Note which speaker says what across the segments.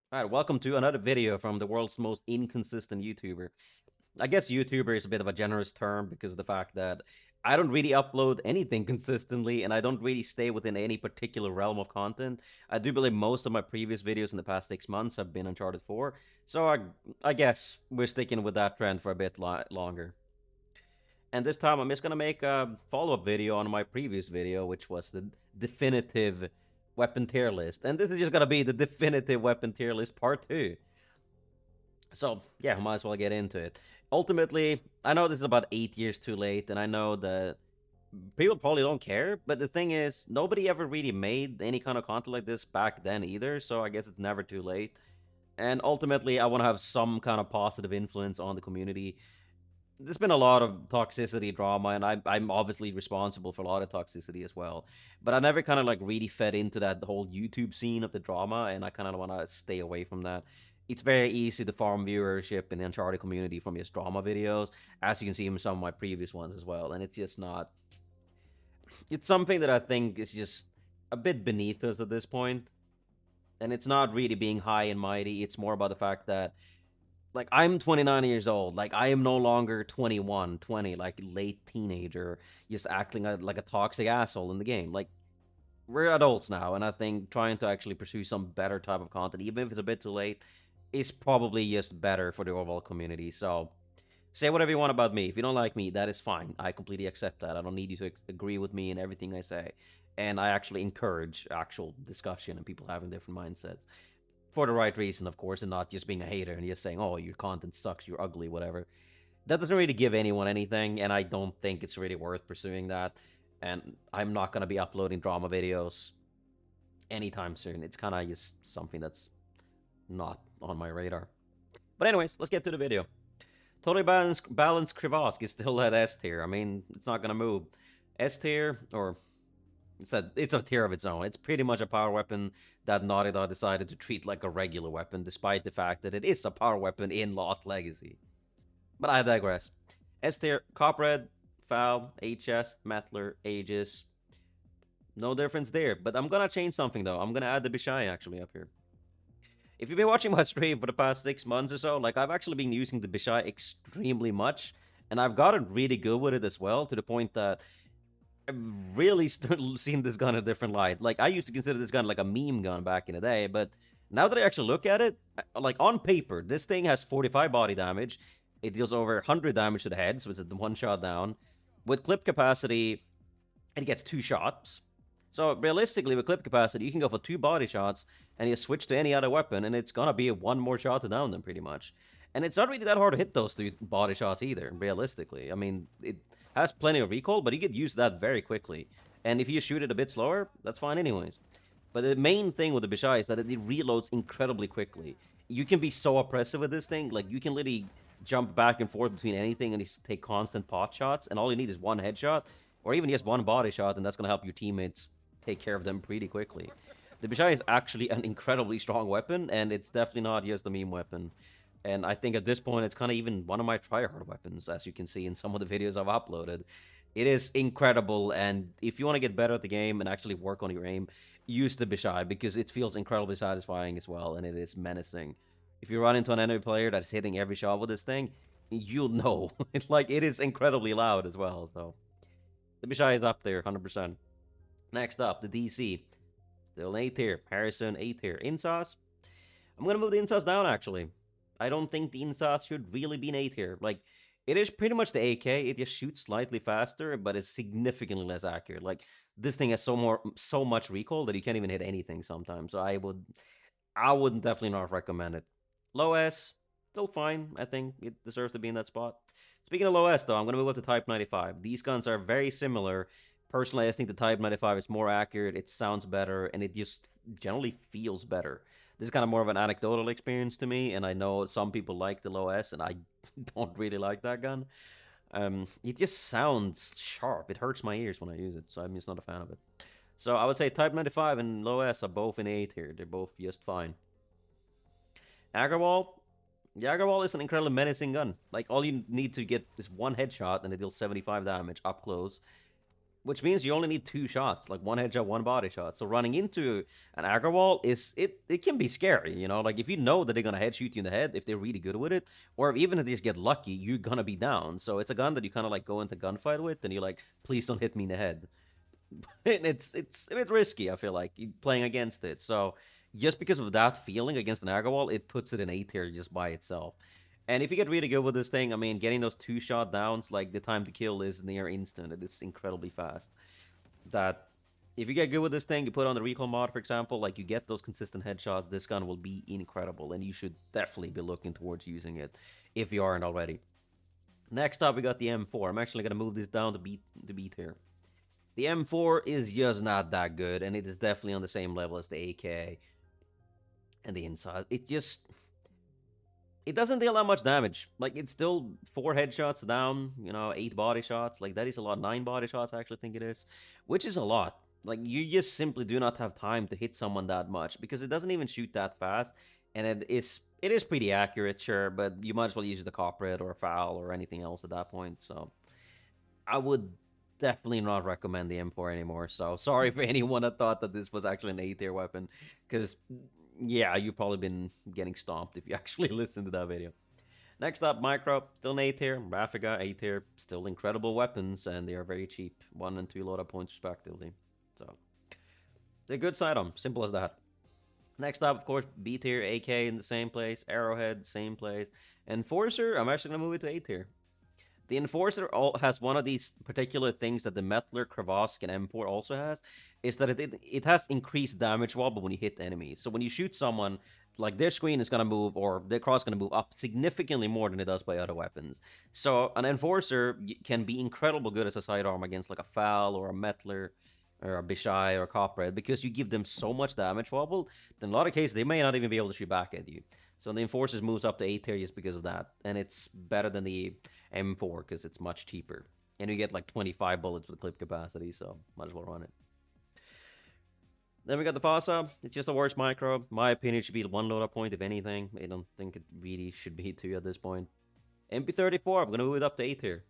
Speaker 1: Alright, welcome to another video from the world's most inconsistent YouTuber. I guess YouTuber is a bit of a generous term because of the fact that I don't really upload anything consistently and I don't really stay within any particular realm of content. I do believe most of my previous videos in the past 6 months have been Uncharted 4, so I guess we're sticking with that trend for a bit longer. And this time I'm just gonna make a follow-up video on my previous video, which was the definitive weapon tier list. And this is just gonna be the definitive weapon tier list part 2. So yeah, might as well get into it. Ultimately, I know this is about 8 years too late, and I know that people probably don't care, but the thing is, nobody ever really made any kind of content like this back then either, so I guess it's never too late. And ultimately, I want to have some kind of positive influence on the community. There's been a lot of toxicity drama, and I'm obviously responsible for a lot of toxicity as well. But I never kind of like really fed into that whole YouTube scene of the drama, and I kind of want to stay away from that. It's very easy to farm viewership in the Uncharted community from just drama videos, as you can see in some of my previous ones as well. And it's just not. It's something that I think is just a bit beneath us at this point, and it's not really being high and mighty. It's more about the fact that like I'm 29 years old. Like I am no longer 21, 20, like late teenager, just acting like a toxic asshole in the game. Like we're adults now, and I think trying to actually pursue some better type of content, even if it's a bit too late, is probably just better for the overall community. So say whatever you want about me. If you don't like me, that is fine. I completely accept that. I don't need you to agree with me in everything I say. And I actually encourage actual discussion and people having different mindsets for the right reason, of course, and not just being a hater and just saying, "Oh, your content sucks, you're ugly, whatever." That doesn't really give anyone anything, and I don't think it's really worth pursuing that. And I'm not gonna be uploading drama videos anytime soon. It's kind of just something that's not on my radar. But anyways, let's get to the video. Totally balanced Krivosk is still at S tier. I mean, it's not gonna move. S tier, or it's a tier of its own. It's pretty much a power weapon that Naughty Dog decided to treat like a regular weapon, despite the fact that it is a power weapon in Lost Legacy. But I digress. S tier, Copperhead, Foul, HS, Mettler, Aegis. No difference there. But I'm gonna change something though. I'm gonna add the Bishai actually up here. If you've been watching my stream for the past 6 months or so, like I've actually been using the Bishai extremely much, and I've gotten really good with it as well, to the point that I've really seen this gun in a different light. Like I used to consider this gun like a meme gun back in the day, but now that I actually look at it, like on paper, this thing has 45 body damage. It deals over 100 damage to the head, so it's a one shot down. With clip capacity, it gets 2 shots. So realistically, with clip capacity, you can go for 2 body shots and you switch to any other weapon, and it's gonna be one more shot to down them pretty much. And it's not really that hard to hit those 2 body shots either, realistically. I mean, it has plenty of recoil, but you get used to that very quickly. And if you shoot it a bit slower, that's fine anyways. But the main thing with the Bishai is that it reloads incredibly quickly. You can be so oppressive with this thing, like you can literally jump back and forth between anything and just take constant pot shots, and all you need is one headshot, or even just one body shot, and that's gonna help your teammates take care of them pretty quickly. The Bishai is actually an incredibly strong weapon, and it's definitely not just a meme weapon. And I think at this point, it's kind of even one of my tryhard weapons, as you can see in some of the videos I've uploaded. It is incredible, and if you want to get better at the game and actually work on your aim, use the Bishai, because it feels incredibly satisfying as well, and it is menacing. If you run into an enemy player that's hitting every shot with this thing, you'll know. Like, it is incredibly loud as well, so... The Bishai is up there, 100%. Next up, the DC. Still an A tier. Harrison, A tier. Insauce. I'm gonna move the Insauce down, actually. I don't think the Insauce should really be an A tier. Like, it is pretty much the AK. It just shoots slightly faster, but is significantly less accurate. Like, this thing has so much recoil that you can't even hit anything sometimes. So I would definitely not recommend it. Low S, still fine. I think it deserves to be in that spot. Speaking of low S, though, I'm gonna move up to Type 95. These guns are very similar. Personally, I think the Type 95 is more accurate. It sounds better, and it just generally feels better. This is kind of more of an anecdotal experience to me, and I know some people like the low S, and I don't really like that gun. It just sounds sharp. It hurts my ears when I use it, so I'm just not a fan of it. So I would say Type 95 and low S are both in A tier. They're both just fine. Agarwal. The Agarwal is an incredibly menacing gun. Like, all you need to get is one headshot, and it deals 75 damage up close. which means you only need 2 shots, like one headshot, one body shot. So running into an aggro wall it can be scary, you know. Like if you know that they're gonna head shoot you in the head if they're really good with it, or even if they just get lucky, you're gonna be down. So it's a gun that you kind of like go into gunfight with, and you're like, please don't hit me in the head. And it's a bit risky. I feel like playing against it. So just because of that feeling against an aggro wall, it puts it in A tier just by itself. And if you get really good with this thing, I mean, getting those 2 shot downs, like the time to kill is near instant. It is incredibly fast. That if you get good with this thing, you put on the recoil mod, for example, like you get those consistent headshots, this gun will be incredible, and you should definitely be looking towards using it if you aren't already. Next up, we got the M4. I'm actually gonna move this down to B tier. The M4 is just not that good, and it is definitely on the same level as the AK and the inside. It doesn't deal that much damage. Like, it's still 4 headshots down, 8 body shots. Like, that is a lot. 9 body shots, I actually think it is, which is a lot. Like, you just simply do not have time to hit someone that much because it doesn't even shoot that fast, and it is pretty accurate, sure, but you might as well use the corporate or a foul or anything else at that point. So I would definitely not recommend the M4 anymore. So sorry for anyone that thought that this was actually an A tier weapon, because yeah, you've probably been getting stomped if you actually listened to that video. Next up, Micro, still an A tier. Raffiga, A tier, still incredible weapons, and they are very cheap, 1 and 2 loadout points respectively. So they're good sidearm, simple as that. Next up, of course, B tier, AK in the same place, Arrowhead, same place. Enforcer, I'm actually gonna move it to A tier. The Enforcer has one of these particular things that the Mettler, Kravosk, and M4 also has, is that it has increased damage wobble when you hit enemies. So when you shoot someone, like their screen is going to move, or their cross is going to move up significantly more than it does by other weapons. So an Enforcer can be incredible good as a sidearm against like a Foul or a Mettler or a Bishai or a Copperhead, because you give them so much damage wobble that in a lot of cases they may not even be able to shoot back at you. So the Enforcer moves up to A tier just because of that, and it's better than the M4 because it's much cheaper. And you get like 25 bullets with clip capacity, so might as well run it. Then we got the FASA. It's just a worse micro. My opinion, it should be 1 loadout point, if anything. I don't think it really should be 2 at this point. MP34, I'm going to move it up to A tier.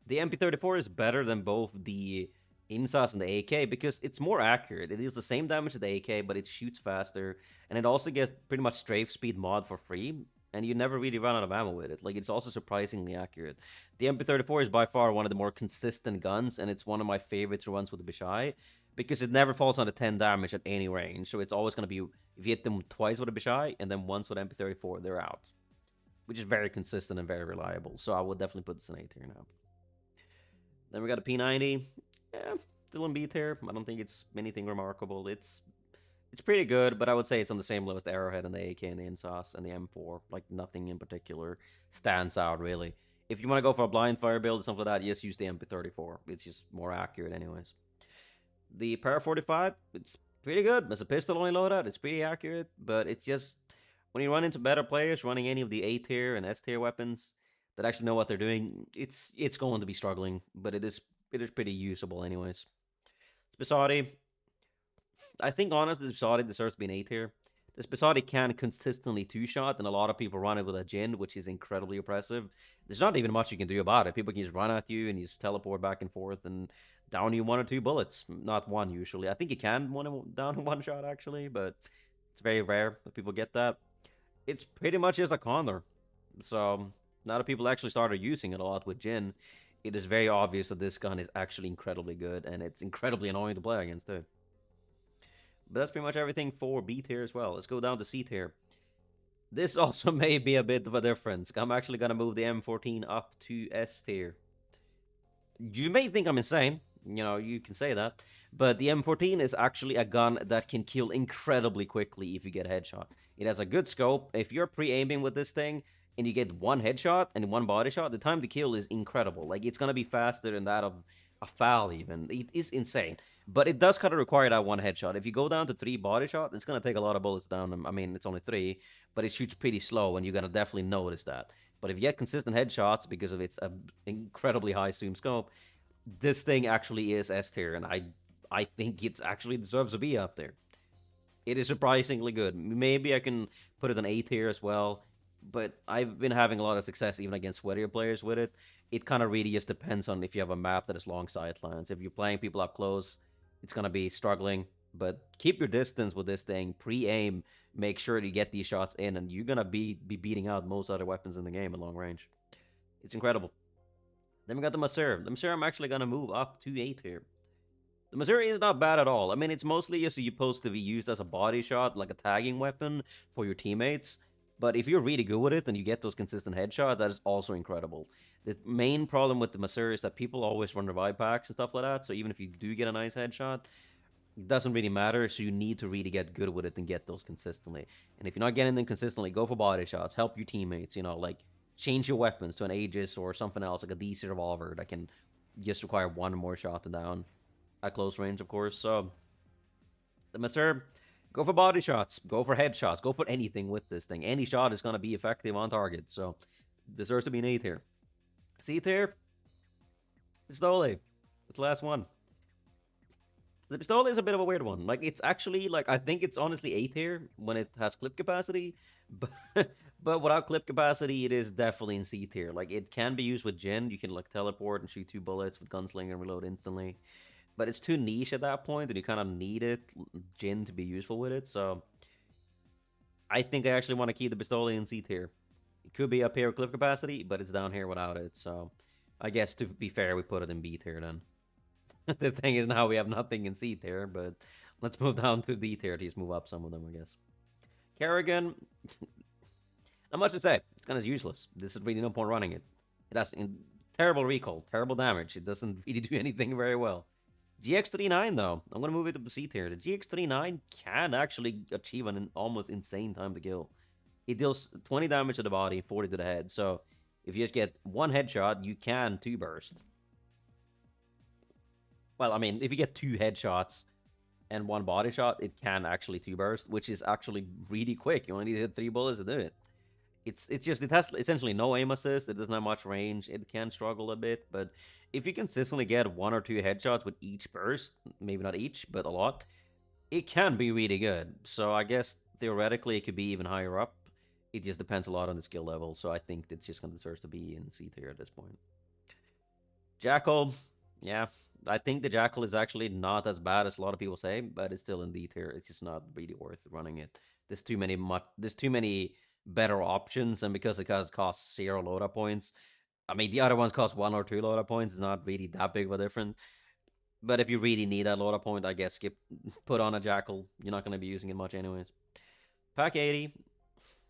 Speaker 1: The MP34 is better than both the INSAS and the AK because it's more accurate. It deals the same damage as the AK, but it shoots faster, and it also gets pretty much strafe speed mod for free, and you never really run out of ammo with it. Like, it's also surprisingly accurate. The MP34 is by far one of the more consistent guns, and it's one of my favorites runs with the Bishai because it never falls under 10 damage at any range. So it's always going to be, if you hit them twice with a Bishai and then once with MP34, they're out, which is very consistent and very reliable. So I would definitely put this in A tier now. Then we got a P90. Yeah, still in B tier. I don't think it's anything remarkable. It's pretty good, but I would say it's on the same level as the Arrowhead and the AK and the INSAS and the M4. Like, nothing in particular stands out, really. If you want to go for a blind fire build or something like that, just use the MP34. It's just more accurate anyways. The Para 45, it's pretty good. As a pistol-only loadout, it's pretty accurate, but it's just, when you run into better players running any of the A tier and S tier weapons that actually know what they're doing, it's going to be struggling, but it is pretty usable anyways. Spisati, I think honestly, Spisati deserves to be an A tier. The Spisati can consistently 2-shot, and a lot of people run it with a Jin, which is incredibly oppressive. There's not even much you can do about it. People can just run at you and you just teleport back and forth and down you 1 or 2 bullets. Not one, usually. I think you can down in 1 shot, actually, but it's very rare that people get that. It's pretty much just a Condor. So, now that people actually started using it a lot with Jin, it is very obvious that this gun is actually incredibly good, and it's incredibly annoying to play against, too. But that's pretty much everything for B tier as well. Let's go down to C tier. This also may be a bit of a difference. I'm actually going to move the M14 up to S tier. You may think I'm insane. You can say that. But the M14 is actually a gun that can kill incredibly quickly if you get a headshot. It has a good scope. If you're pre-aiming with this thing and you get 1 headshot and 1 body shot, the time to kill is incredible. Like, it's going to be faster than that of a foul even. It is insane. But it does kind of require that 1 headshot. If you go down to 3 body shots, it's going to take a lot of bullets down them. I mean, it's only 3, but it shoots pretty slow, and you're going to definitely notice that. But if you get consistent headshots because of its incredibly high zoom scope, this thing actually is S tier, and I think it actually deserves to be up there. It is surprisingly good. Maybe I can put it on A tier as well, but I've been having a lot of success even against sweatier players with it, it kind of really just depends on if you have a map that has long sightlines. If you're playing people up close, it's gonna be struggling. But keep your distance with this thing. Pre-aim. Make sure you get these shots in, and you're gonna be beating out most other weapons in the game at long range. It's incredible. Then we got the Maser. The Maser I'm actually gonna move up to 8 here. The Missouri is not bad at all. I mean, it's mostly just supposed to be used as a body shot, like a tagging weapon for your teammates. But if you're really good with it and you get those consistent headshots, that is also incredible. The main problem with the Missouri is that people always run revive packs and stuff like that. So even if you do get a nice headshot, it doesn't really matter. So you need to really get good with it and get those consistently. And if you're not getting them consistently, go for body shots. Help your teammates. Like change your weapons to an Aegis or something else, like a DC revolver that can just require one more shot to down at close range, of course. So, the Master, go for body shots, go for headshots, go for anything with this thing. Any shot is going to be effective on target. So, deserves to be an A tier. C tier, Pistole. It's the last one. The Pistole is a bit of a weird one. Like, it's actually, like, I think it's honestly A tier when it has clip capacity. But without clip capacity, it is definitely in C tier. Like, it can be used with Jin. You can, like, teleport and shoot 2 bullets with Gunslinger and reload instantly. But it's too niche at that point, and you kind of need it, Jin, to be useful with it. So I think I actually want to keep the Pistole in C tier. It could be up here with clip capacity, but it's down here without it. So I guess to be fair, we put it in B tier then. The thing is now we have nothing in C tier, but let's move down to B tier to just move up some of them, I guess. Kerrigan, not much to say. It's kind of useless. This is really no point running it. It has terrible recall, terrible damage. It doesn't really do anything very well. GX39 though, I'm gonna move it up to C tier. The GX39 can actually achieve an almost insane time to kill. It deals 20 damage to the body, 40 to the head. So if you just get one headshot, you can 2 burst. Well, I mean, if you get 2 headshots and 1 body shot, it can actually 2 burst, which is actually really quick. You only need to hit 3 bullets to do it. It has essentially no aim assist. It doesn't have much range. It can struggle a bit, but if you consistently get 1 or 2 headshots with each burst, maybe not each, but a lot, it can be really good. So I guess theoretically it could be even higher up. It just depends a lot on the skill level. So I think it's just going to deserve to be in C tier at this point. Jackal, yeah, I think the Jackal is actually not as bad as a lot of people say, but it's still in D tier. It's just not really worth running it. There's too many better options, and because it costs 0 loadout points, I mean the other ones cost 1 or 2 loadout points. It's not really that big of a difference. But if you really need that loadout point, I guess put on a Jackal. You're not going to be using it much anyways. Pack 80.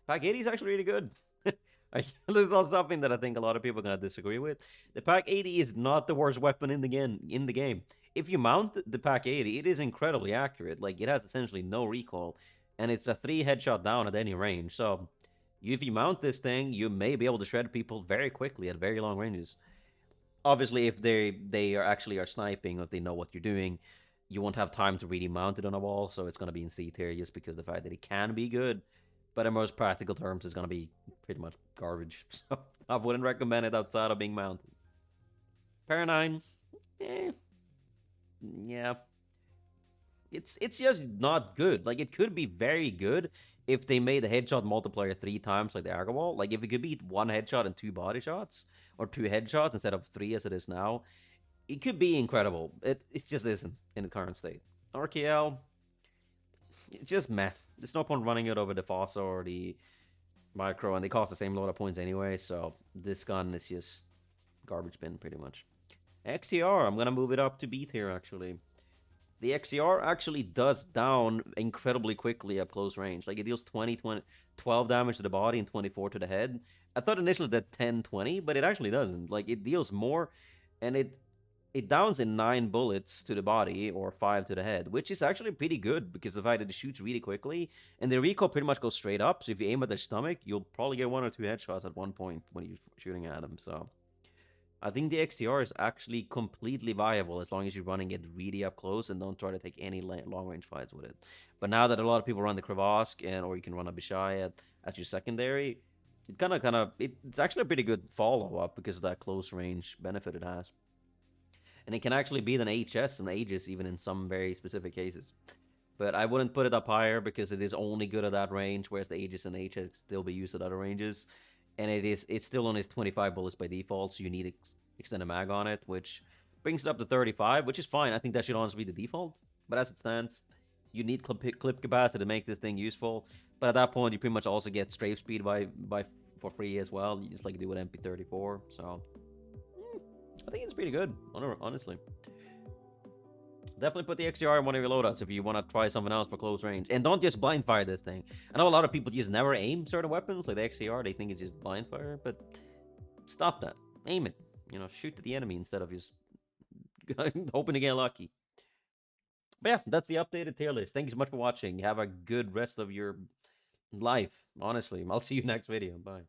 Speaker 1: Pack 80 is actually really good. This is not something that I think a lot of people are gonna disagree with. The Pack 80 is not the worst weapon in the game. If you mount the Pack 80, it is incredibly accurate. Like it has essentially no recoil, and it's a 3 headshot down at any range. So if you mount this thing, you may be able to shred people very quickly at very long ranges. Obviously, if they are actually sniping, or if they know what you're doing, you won't have time to really mount it on a wall. So it's gonna be in C tier just because of the fact that it can be good. But in most practical terms, it's going to be pretty much garbage. So I wouldn't recommend it outside of being mounted. Para 9, yeah. It's just not good. Like, it could be very good if they made the headshot multiplier 3 times like the Agawal. Like, if it could be 1 headshot and 2 body shots, or 2 headshots instead of 3 as it is now, it could be incredible. It just isn't in the current state. RKL, it's just meh. There's no point running it over the Fossa or the Micro, and they cost the same load of points anyway, so this gun is just garbage bin, pretty much. XCR, I'm going to move it up to B tier, actually. The XCR actually does down incredibly quickly at close range. Like, it deals 12 damage to the body and 24 to the head. I thought initially that 10, 20, but it actually doesn't. Like, it deals more, and it downs in 9 bullets to the body or 5 to the head, which is actually pretty good because of the fact that it shoots really quickly and the recoil pretty much goes straight up. So if you aim at their stomach, you'll probably get 1 or 2 headshots at one point when you're shooting at them. So I think the XTR is actually completely viable as long as you're running it really up close and don't try to take any long range fights with it. But now that a lot of people run the Kravask or you can run a Bishai as your secondary, it's actually a pretty good follow up because of that close range benefit it has. And it can actually beat an HS and Aegis even in some very specific cases. But I wouldn't put it up higher because it is only good at that range, whereas the Aegis and HS still be used at other ranges. and it's still only 25 bullets by default, so you need extended mag on it, which brings it up to 35, which is fine. I think that should honestly be the default. But as it stands, you need clip capacity to make this thing useful. But at that point, you pretty much also get strafe speed by for free as well. You just like do with MP34. So I think it's pretty good, honestly. Definitely put the XDR in one of your loadouts if you want to try something else for close range. And don't just blind fire this thing. I know a lot of people just never aim certain weapons, like the XDR. They think it's just blind fire, but stop that. Aim it. You know, shoot at the enemy instead of just hoping to get lucky. But yeah, that's the updated tier list. Thank you so much for watching. Have a good rest of your life. Honestly, I'll see you next video. Bye.